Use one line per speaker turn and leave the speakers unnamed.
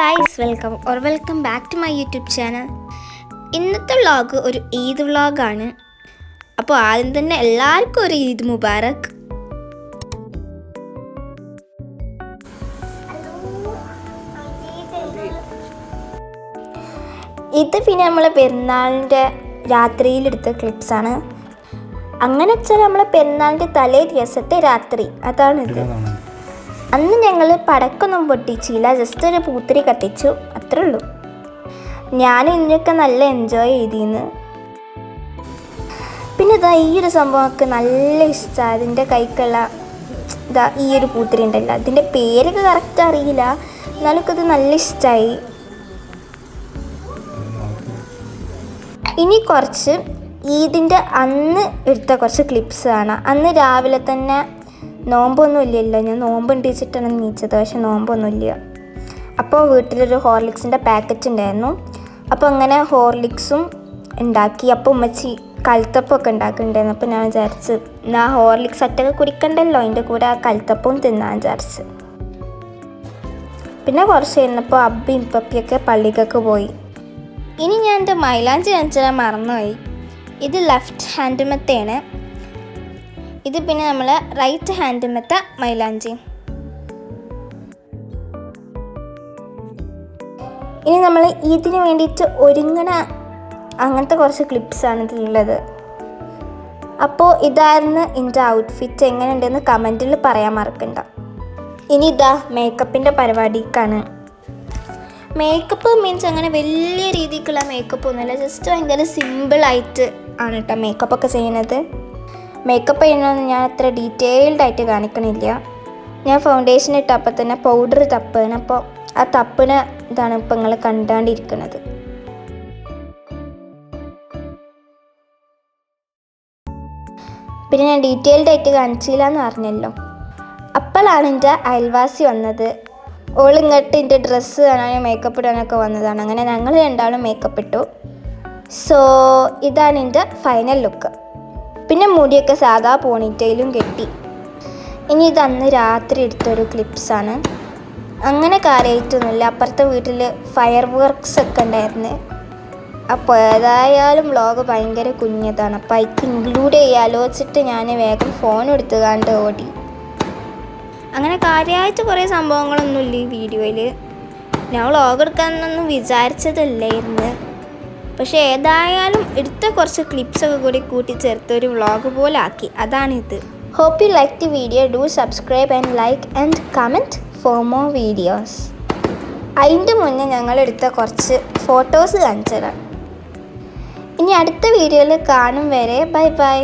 Guys welcome back to my YouTube channel. ഇന്നത്തെ vlog Eid ഈദ് വ്ളോഗാണ്. അപ്പോൾ ആദ്യം തന്നെ എല്ലാവർക്കും ഒരു ഈദ് മുബാറക്. ഇത് പിന്നെ നമ്മൾ പെരുന്നാളിൻ്റെ രാത്രിയിലെടുത്ത ക്ലിപ്സാണ്. അങ്ങനെ വെച്ചാൽ നമ്മളെ പെരുന്നാളിൻ്റെ തലേ ദിവസത്തെ രാത്രി അതാണിത്. അന്ന് ഞങ്ങൾ പടക്കൊന്നും പൊട്ടിച്ചില്ല, ജസ്റ്റ് ഒരു പൂത്തിരി കത്തിച്ചു, അത്രേ ഉള്ളൂ. ഞാനും ഇതിനൊക്കെ നല്ല എൻജോയ് ചെയ്തിരുന്നു. പിന്നെ ഇതാ ഈ ഒരു സംഭവമൊക്കെ നല്ല ഇഷ്ടമാണ്. അതിൻ്റെ കൈക്കുള്ള ഇതാ ഈ ഒരു പൂത്തിരി ഉണ്ടല്ലോ, അതിൻ്റെ പേരൊക്കെ കറക്റ്റ് അറിയില്ല, എന്നാലും ഇത് നല്ല ഇഷ്ടമായി. ഇനി കുറച്ച് ഈദിൻ്റെ അന്ന് എടുത്ത കുറച്ച് ക്ലിപ്സ് ആണ്. അന്ന് രാവിലെ തന്നെ നോമ്പൊന്നും ഇല്ലല്ലോ, ഞാൻ നോമ്പ് ഉണ്ടിച്ചിട്ടാണ് നീച്ചത്, പക്ഷെ നോമ്പൊന്നുമില്ല. അപ്പോൾ വീട്ടിലൊരു ഹോർലിക്സിൻ്റെ പാക്കറ്റ് ഉണ്ടായിരുന്നു. അപ്പോൾ അങ്ങനെ ഹോർലിക്സും ഉണ്ടാക്കി. അപ്പോൾ ഉമ്മച്ചി കൽത്തപ്പമൊക്കെ ഉണ്ടാക്കുന്നുണ്ടായിരുന്നു. അപ്പോൾ ഞാൻ വിചാരിച്ച് ഞാൻ ഹോർലിക്സ് ഒറ്റക്ക് കുടിക്കണ്ടല്ലോ, അതിൻ്റെ കൂടെ ആ കൽത്തപ്പവും തിന്നാൻ വിചാരിച്ച്. പിന്നെ കുറച്ച് കഴിഞ്ഞപ്പോൾ അബ്ബയും പപ്പിയൊക്കെ പള്ളിക്കൊക്കെ പോയി. ഇനി ഞാൻ എൻ്റെ മൈലാഞ്ചി കാണിച്ചാൽ മറന്നുപോയി. ഇത് ലെഫ്റ്റ് ഹാൻഡുമത്തെയാണ്, ഇത് പിന്നെ നമ്മൾ റൈറ്റ് ഹാൻഡുമത്തെ മൈലാഞ്ചി. ഇനി നമ്മൾ ഇതിന് വേണ്ടിയിട്ട് ഒരുങ്ങണ അങ്ങനത്തെ കുറച്ച് ക്ലിപ്സാണ് ഇതിലുള്ളത്. അപ്പോൾ ഇതായിരുന്നു എൻ്റെ ഔട്ട്ഫിറ്റ്. എങ്ങനെയുണ്ടെന്ന് കമൻറ്റിൽ പറയാൻ മറക്കണ്ട. ഇനി ഇതാ മേക്കപ്പിൻ്റെ പരിപാടിക്കാണ്. മേക്കപ്പ് മീൻസ് അങ്ങനെ വലിയ രീതിക്കുള്ള മേക്കപ്പ് ഒന്നുമില്ല, ജസ്റ്റ് ഭയങ്കര സിമ്പിളായിട്ട് ആണ് കേട്ടോ മേക്കപ്പൊക്കെ ചെയ്യുന്നത്. മേക്കപ്പ് ചെയ്യണമെന്ന് ഞാൻ അത്ര ഡീറ്റെയിൽഡ് ആയിട്ട് കാണിക്കണില്ല. ഞാൻ ഫൗണ്ടേഷൻ ഇട്ടപ്പോൾ തന്നെ പൗഡർ തപ്പാണ്. അപ്പോൾ ആ തപ്പിന് ഇതാണ് ഇപ്പോൾ നിങ്ങൾ കണ്ടുകൊണ്ടിരിക്കുന്നത്. പിന്നെ ഞാൻ ഡീറ്റെയിൽഡ് ആയിട്ട് കാണിച്ചില്ല എന്ന് പറഞ്ഞല്ലോ. അപ്പോഴാണ് എൻ്റെ അയൽവാസി വന്നത്. ഓളിങ്ങോട്ട് എൻ്റെ ഡ്രസ്സ് കാണാനും മേക്കപ്പ് ഇടാനൊക്കെ വന്നതാണ്. അങ്ങനെ ഞങ്ങൾ രണ്ടാളും മേക്കപ്പ് ഇട്ടു. സോ ഇതാണ് എൻ്റെ ഫൈനൽ ലുക്ക്. പിന്നെ മുടിയൊക്കെ സാധാ പോണിറ്റയിലും കെട്ടി. ഇനി ഇതന്ന് രാത്രി എടുത്തൊരു ക്ലിപ്സാണ്. അങ്ങനെ കാര്യമായിട്ടൊന്നുമില്ല, അപ്പുറത്തെ വീട്ടിൽ ഫയർ വർക്ക്സ് ഒക്കെ ഉണ്ടായിരുന്നു. അപ്പോൾ ഏതായാലും വ്ളോഗ് ഭയങ്കര കുഞ്ഞതാണ്. അപ്പോൾ അതിക്ക് ഇൻക്ലൂഡ് ചെയ്യാലോ വെച്ചിട്ട് ഞാൻ വേഗം ഫോൺ എടുത്ത് കണ്ട് ഓടി. അങ്ങനെ കാര്യമായിട്ട് കുറേ സംഭവങ്ങളൊന്നുമില്ല ഈ വീഡിയോയിൽ. ഞാൻ വ്ളോഗ് എടുക്കാനൊന്നും വിചാരിച്ചതല്ലായിരുന്നു, പക്ഷേ ഏതായാലും എടുത്ത കുറച്ച് ക്ലിപ്സൊക്കെ കൂടി കൂട്ടിച്ചേർത്ത് ഒരു വ്ളോഗ് പോലെ ആക്കി, അതാണിത്. Hope you like the video. Do subscribe and like and comment for more videos. അതിൻ്റെ മുന്നേ ഞങ്ങളെടുത്ത കുറച്ച് ഫോട്ടോസ് കാണിച്ചതാണ്. ഇനി അടുത്ത വീഡിയോയിൽ കാണും വരെ ബൈ ബൈ.